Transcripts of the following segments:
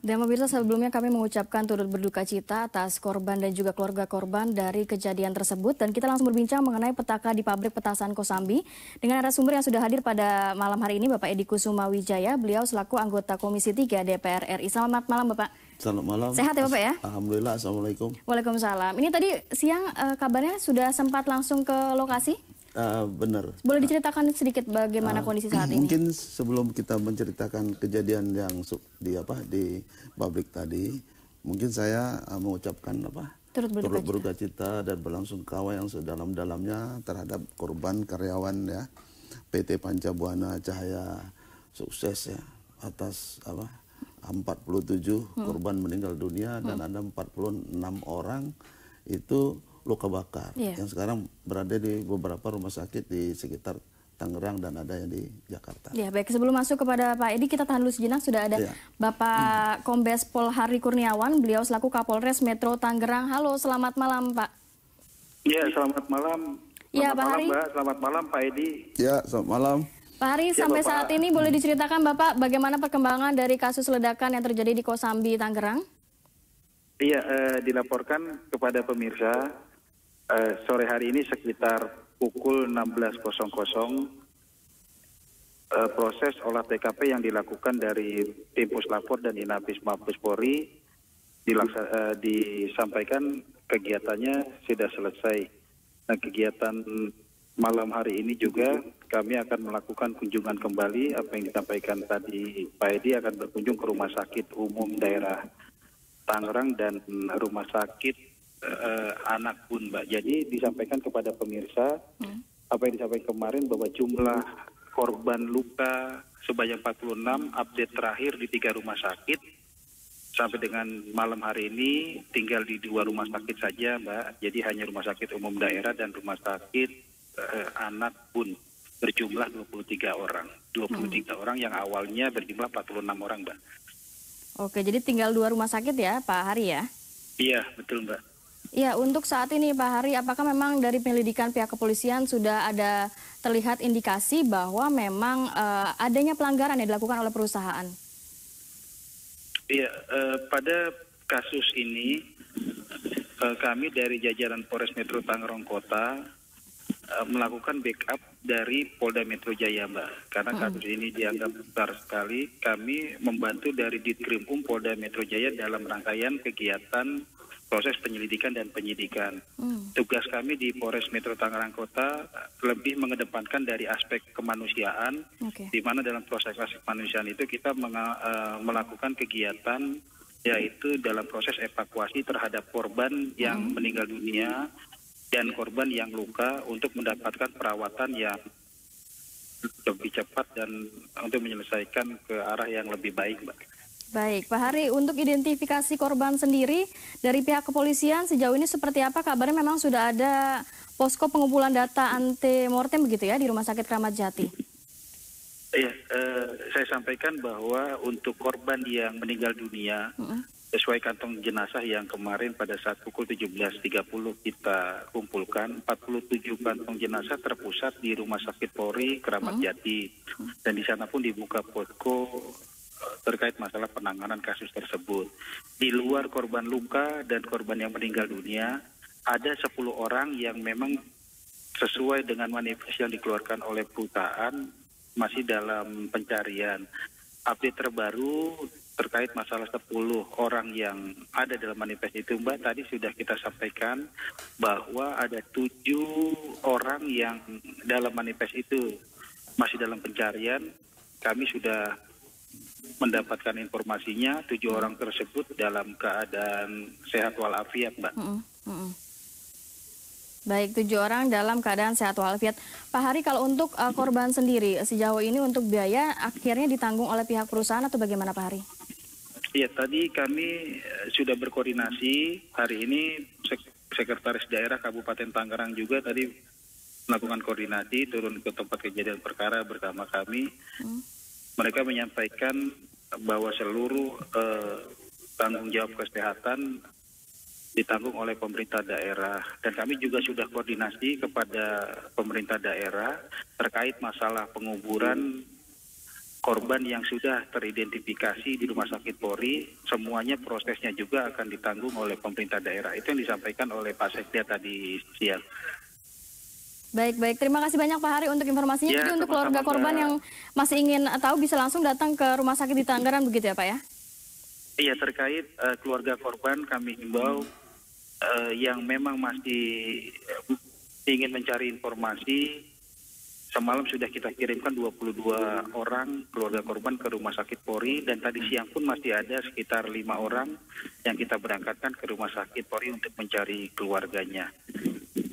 Dan pemirsa, sebelumnya kami mengucapkan turut berduka cita atas korban dan juga keluarga korban dari kejadian tersebut. Dan kita langsung berbincang mengenai petaka di pabrik petasan Kosambi dengan narasumber yang sudah hadir pada malam hari ini, Bapak Edi Kusuma Wijaya. Beliau selaku anggota Komisi 3 DPR RI. Selamat malam, Bapak. Selamat malam. Sehat ya, Bapak ya? Alhamdulillah. Assalamualaikum. Waalaikumsalam. Ini tadi siang kabarnya sudah sempat langsung ke lokasi? Benar. Boleh diceritakan sedikit bagaimana kondisi saat ini? Mungkin sebelum kita menceritakan kejadian yang di pabrik tadi, mungkin saya mengucapkan Turut berduka cita dan berlangsungkawa yang sedalam-dalamnya terhadap korban karyawan ya PT Pancabuana Cahaya Sukses ya atas 47 korban meninggal dunia dan ada 46 orang itu luka bakar yang sekarang berada di beberapa rumah sakit di sekitar Tangerang dan ada yang di Jakarta. Ya, baik. Sebelum masuk kepada Pak Edi, kita tahan dulu sejenak. Sudah ada Bapak Kombes Pol Hari Kurniawan, beliau selaku Kapolres Metro Tangerang. Halo, selamat malam, Pak. Ya, selamat malam. Ya, Pak Hari. Mbak. Selamat malam, Pak Edi. Ya, selamat malam. Pak Hari, sampai saat ini boleh diceritakan Bapak bagaimana perkembangan dari kasus ledakan yang terjadi di Kosambi, Tangerang? Iya, dilaporkan kepada pemirsa sore hari ini sekitar pukul 16.00 proses olah TKP yang dilakukan dari tim Puslapor dan Inafis Mabes Polri disampaikan kegiatannya sudah selesai. Nah, kegiatan malam hari ini juga kami akan melakukan kunjungan kembali apa yang disampaikan tadi Pak Edi, akan berkunjung ke Rumah Sakit Umum Daerah Tangerang dan Rumah Sakit Anak pun, Mbak. Jadi disampaikan kepada pemirsa apa yang disampaikan kemarin bahwa jumlah korban luka sebanyak 46, update terakhir di 3 rumah sakit. Sampai dengan malam hari ini tinggal di 2 rumah sakit saja, Mbak. Jadi hanya Rumah Sakit Umum Daerah dan Rumah Sakit Anak pun berjumlah 23 orang. 23 orang yang awalnya berjumlah 46 orang, Mbak. Oke, jadi tinggal 2 rumah sakit ya, Pak Hari ya? Iya, betul, Mbak. Ya, untuk saat ini Pak Hari, apakah memang dari penyelidikan pihak kepolisian sudah ada terlihat indikasi bahwa memang adanya pelanggaran yang dilakukan oleh perusahaan? Iya, pada kasus ini kami dari jajaran Polres Metro Tangerang Kota melakukan backup dari Polda Metro Jaya, Mbak. Karena kasus ini dianggap besar sekali, kami membantu dari Ditkrimum Polda Metro Jaya dalam rangkaian kegiatan proses penyelidikan dan penyidikan. Tugas kami di Polres Metro Tangerang Kota lebih mengedepankan dari aspek kemanusiaan, di mana dalam proses kemanusiaan itu kita melakukan kegiatan yaitu dalam proses evakuasi terhadap korban yang meninggal dunia dan korban yang luka untuk mendapatkan perawatan yang lebih cepat dan untuk menyelesaikan ke arah yang lebih baik, Mbak. Baik, Pak Hari, untuk identifikasi korban sendiri dari pihak kepolisian sejauh ini seperti apa? Kabarnya memang sudah ada posko pengumpulan data antemortem begitu ya di Rumah Sakit Kramat Jati. Iya, saya sampaikan bahwa untuk korban yang meninggal dunia sesuai kantong jenazah yang kemarin pada saat pukul 17.30 kita kumpulkan, 47 kantong jenazah terpusat di Rumah Sakit Polri Kramat Jati, dan di sana pun dibuka posko terkait masalah penanganan kasus tersebut. Di luar korban luka dan korban yang meninggal dunia, ada 10 orang yang memang sesuai dengan manifest yang dikeluarkan oleh perusahaan masih dalam pencarian. Update terbaru terkait masalah 10 orang yang ada dalam manifest itu, Mbak, tadi sudah kita sampaikan bahwa ada 7 orang yang dalam manifest itu masih dalam pencarian. Kami sudah mendapatkan informasinya, 7 orang tersebut dalam keadaan sehat walafiat, Mbak. Baik, 7 orang dalam keadaan sehat walafiat. Pak Hari, kalau untuk korban sendiri, sejauh ini untuk biaya akhirnya ditanggung oleh pihak perusahaan atau bagaimana, Pak Hari? Iya, tadi kami sudah berkoordinasi. Hari ini Sekretaris Daerah Kabupaten Tangerang juga tadi melakukan koordinasi, turun ke tempat kejadian perkara bersama kami. Mereka menyampaikan bahwa seluruh tanggung jawab kesehatan ditanggung oleh pemerintah daerah. Dan kami juga sudah koordinasi kepada pemerintah daerah terkait masalah penguburan korban yang sudah teridentifikasi di Rumah Sakit Polri, semuanya prosesnya juga akan ditanggung oleh pemerintah daerah. Itu yang disampaikan oleh Pak Sekda tadi siang. Baik. Terima kasih banyak Pak Hari untuk informasinya. Ya, Jadi untuk sama-sama, keluarga korban Mbak. yang masih ingin tahu bisa langsung datang ke rumah sakit di Tangerang begitu ya Pak ya? Iya, terkait keluarga korban kami himbau yang memang masih ingin mencari informasi. Semalam sudah kita kirimkan 22 orang keluarga korban ke Rumah Sakit Polri, dan tadi siang pun masih ada sekitar 5 orang yang kita berangkatkan ke Rumah Sakit Polri untuk mencari keluarganya.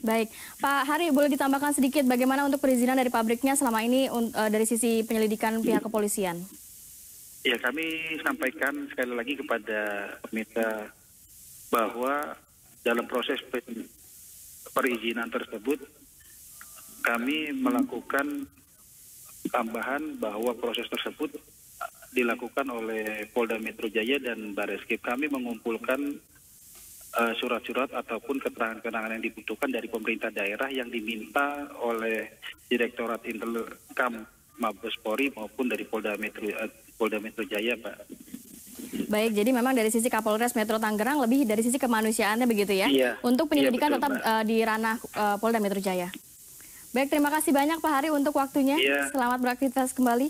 Baik, Pak Hari boleh ditambahkan sedikit bagaimana untuk perizinan dari pabriknya selama ini dari sisi penyelidikan pihak kepolisian? Ya, kami sampaikan sekali lagi kepada pemirsa bahwa dalam proses perizinan tersebut kami melakukan tambahan bahwa proses tersebut dilakukan oleh Polda Metro Jaya dan Bareskrim. Kami mengumpulkan surat-surat ataupun keterangan-keterangan yang dibutuhkan dari pemerintah daerah yang diminta oleh Direktorat Intelkam Mabes Polri maupun dari Polda Metro Jaya, Pak. Baik, jadi memang dari sisi Kapolres Metro Tangerang lebih dari sisi kemanusiaannya begitu ya? Iya. Untuk penyelidikan Iya, betul, tetap di ranah Polda Metro Jaya. Baik, terima kasih banyak Pak Hari untuk waktunya. Iya. Selamat beraktivitas kembali.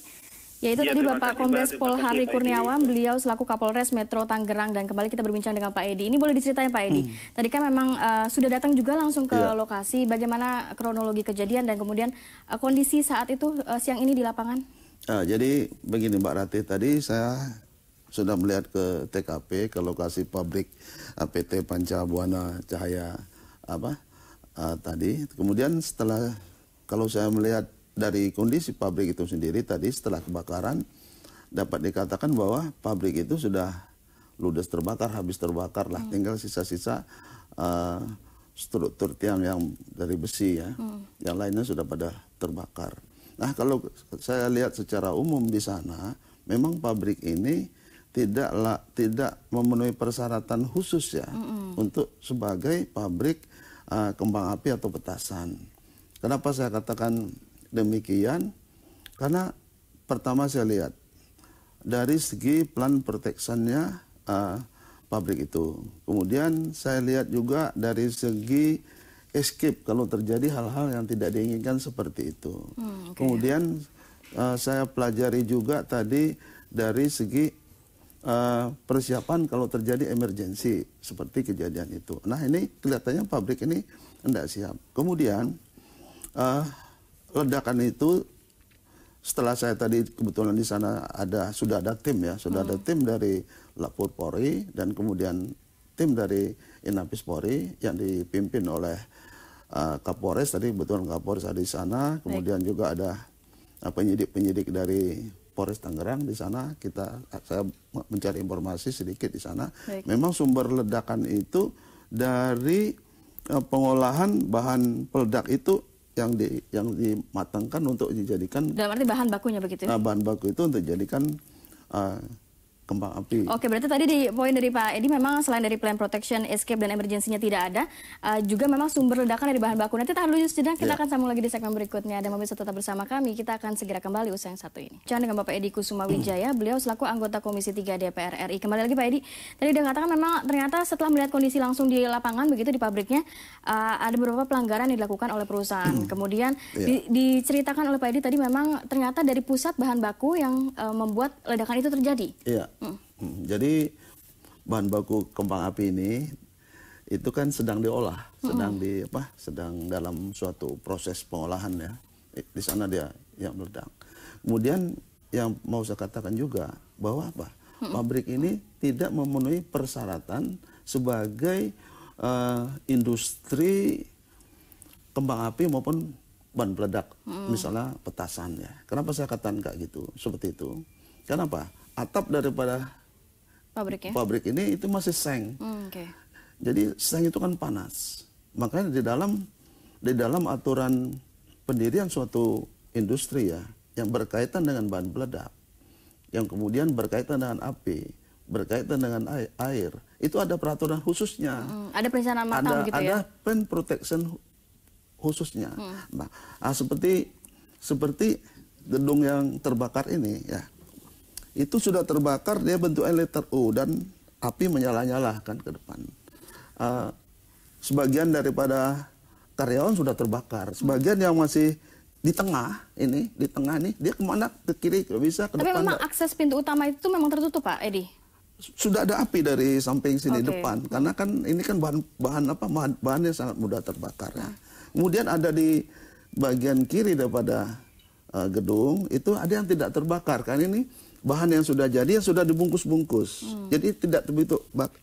Yaitu Iya, tadi terima Bapak kasih, Kombes Mbak. Pol Terima kasih, Hari Pak Edi. Kurniawan, beliau selaku Kapolres Metro Tangerang, dan kembali kita berbincang dengan Pak Edi. Ini boleh diceritain Pak Edi. Tadi kan memang sudah datang juga langsung ke lokasi. Bagaimana kronologi kejadian dan kemudian kondisi saat itu siang ini di lapangan? Jadi begini Mbak Ratih, tadi saya sudah melihat ke TKP, ke lokasi pabrik PT Panca Buana Cahaya tadi. Kemudian setelah, kalau saya melihat dari kondisi pabrik itu sendiri tadi setelah kebakaran, dapat dikatakan bahwa pabrik itu sudah ludes terbakar, habis terbakar lah. Tinggal sisa-sisa struktur tiang yang dari besi ya. Yang lainnya sudah pada terbakar. Nah, kalau saya lihat secara umum di sana, memang pabrik ini tidak memenuhi persyaratan khusus ya untuk sebagai pabrik kembang api atau petasan. Kenapa saya katakan demikian? Karena pertama saya lihat dari segi plan protection-nya pabrik itu. Kemudian saya lihat juga dari segi escape kalau terjadi hal-hal yang tidak diinginkan seperti itu. Kemudian saya pelajari juga tadi dari segi persiapan kalau terjadi emergensi seperti kejadian itu. Nah, ini kelihatannya pabrik ini tidak siap. Kemudian ledakan itu setelah saya tadi kebetulan di sana sudah ada tim ya, sudah ada tim dari Lapor Polri dan kemudian tim dari Inapis Polri yang dipimpin oleh Kapolres tadi, kebetulan Kapolres ada di sana, kemudian juga ada penyidik-penyidik dari Polres Tangerang di sana. Saya mencari informasi sedikit di sana. Memang sumber ledakan itu dari pengolahan bahan peledak itu yang dimatangkan untuk dijadikan. Dalam arti bahan bakunya begitu ya? Bahan baku itu untuk dijadikan kembang api. Oke, berarti tadi di poin dari Pak Edi memang selain dari plan protection, escape, dan emergensinya tidak ada, juga memang sumber ledakan dari bahan baku. Nanti tahan dulu sedang, kita akan sambung lagi di segmen berikutnya. Dan pemirsa tetap bersama kami, kita akan segera kembali usai yang satu ini. Jangan dengan Bapak Edi Kusuma Wijaya, beliau selaku anggota Komisi 3 DPR RI. Kembali lagi Pak Edi, tadi udah katakan memang ternyata setelah melihat kondisi langsung di lapangan, begitu di pabriknya, ada beberapa pelanggaran yang dilakukan oleh perusahaan. Kemudian diceritakan oleh Pak Edi tadi memang ternyata dari pusat bahan baku yang membuat ledakan itu terjadi. Iya. Jadi bahan baku kembang api ini itu kan sedang diolah, sedang dalam suatu proses pengolahan ya. Di sana dia yang meledak. Kemudian yang mau saya katakan juga bahwa pabrik ini tidak memenuhi persyaratan sebagai industri kembang api maupun bahan peledak, misalnya petasan ya. Kenapa saya katakan kayak gitu, seperti itu? Kenapa? Atap daripada pabrik ini itu masih seng. Jadi seng itu kan panas. Makanya di dalam aturan pendirian suatu industri ya, yang berkaitan dengan bahan peledak, yang kemudian berkaitan dengan api, berkaitan dengan air, itu ada peraturan khususnya. Ada perencanaan matang gitu ya? Ada plan protection khususnya. Nah, seperti gedung yang terbakar ini ya, itu sudah terbakar, dia bentuknya letter U dan api menyala-nyala kan ke depan. Sebagian daripada karyawan sudah terbakar, sebagian yang masih di tengah ini, dia kemana, ke kiri kalau bisa, ke Tapi depan. memang akses pintu utama itu memang tertutup, Pak Edi? Sudah ada api dari samping sini depan, karena kan ini kan bahan yang sangat mudah terbakar ya. Kemudian ada di bagian kiri daripada gedung itu ada yang tidak terbakar, karena ini bahan yang sudah jadi, yang sudah dibungkus-bungkus, jadi tidak begitu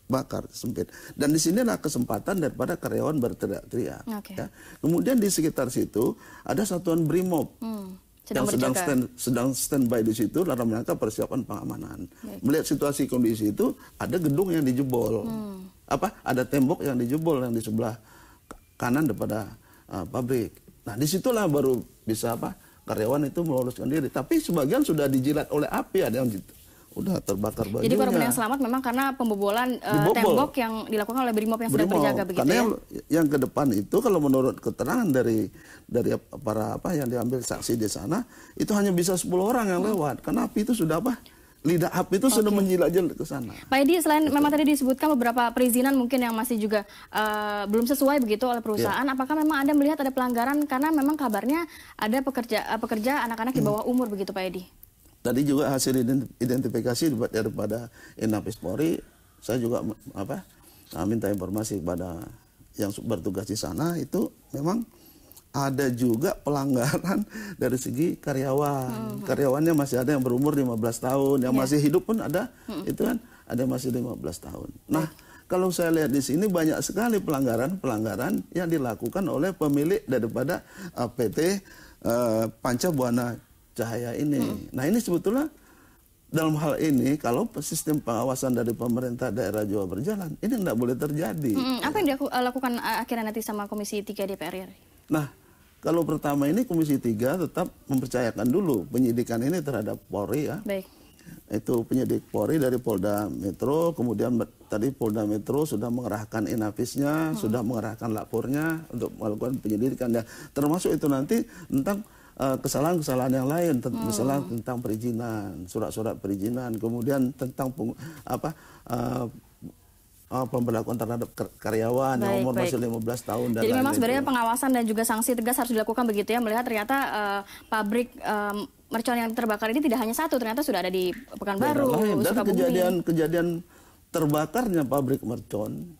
bakar, sempit. Dan di sinilah kesempatan daripada karyawan berteriak-teriak. Ya. Kemudian di sekitar situ ada satuan Brimob yang sedang standby di situ dalam rangka persiapan pengamanan. Melihat situasi kondisi itu, ada gedung yang dijebol, ada tembok yang dijebol yang di sebelah kanan daripada pabrik. Nah disitulah baru bisa karyawan itu meloloskan diri. Tapi sebagian sudah dijilat oleh api, ada yang udah terbakar bajunya. Jadi korban yang selamat memang karena pembobolan tembok yang dilakukan oleh Brimob yang sedang berjaga begitu. Karena ya? yang ke depan itu kalau menurut keterangan dari para yang diambil saksi di sana, itu hanya bisa 10 orang yang lewat. Karena api itu sudah lidah api itu sudah menjilat-jilat ke sana. Pak Edi, selain memang tadi disebutkan beberapa perizinan mungkin yang masih juga belum sesuai begitu oleh perusahaan, apakah memang Anda melihat ada pelanggaran karena memang kabarnya ada pekerja anak-anak di bawah umur begitu, Pak Edi? Tadi juga hasil identifikasi daripada Inapis Polri, saya juga minta informasi kepada yang bertugas di sana, itu memang ada juga pelanggaran dari segi karyawan. Karyawannya masih ada yang berumur 15 tahun, yang masih hidup pun ada, itu kan ada yang masih 15 tahun. Nah, kalau saya lihat di sini banyak sekali pelanggaran yang dilakukan oleh pemilik daripada PT Panca Buana Cahaya ini. Nah, ini sebetulnya dalam hal ini kalau sistem pengawasan dari pemerintah daerah Jawa berjalan, ini tidak boleh terjadi. Apa yang dilakukan akhirnya nanti sama Komisi 3 DPR RI? Nah, kalau pertama ini Komisi 3 tetap mempercayakan dulu penyidikan ini terhadap Polri ya. Baik. Itu penyidik Polri dari Polda Metro, kemudian tadi Polda Metro sudah mengerahkan inavisnya, sudah mengerahkan lapornya untuk melakukan penyidikan ya. Termasuk itu nanti tentang kesalahan-kesalahan yang lain, misalnya tentang perizinan, surat-surat perizinan, kemudian tentang pemberlakuan terhadap karyawan yang umur masih 15 tahun dan jadi memang sebenarnya itu. Pengawasan dan juga sanksi tegas harus dilakukan begitu ya, melihat ternyata pabrik mercon yang terbakar ini tidak hanya satu, ternyata sudah ada di Pekanbaru, Sukabumi. Dan kejadian terbakarnya pabrik mercon,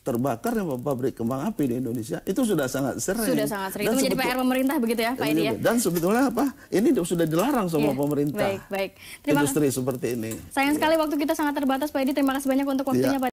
terbakarnya pabrik kembang api di Indonesia itu sudah sangat sering. Sudah sangat sering. Itu menjadi PR pemerintah begitu ya, Pak Edi ya. Dan sebetulnya ini sudah dilarang sama pemerintah. Baik. Terima industri seperti ini. Sayang sekali waktu kita sangat terbatas, Pak Edi. Terima kasih banyak untuk waktunya, Pak.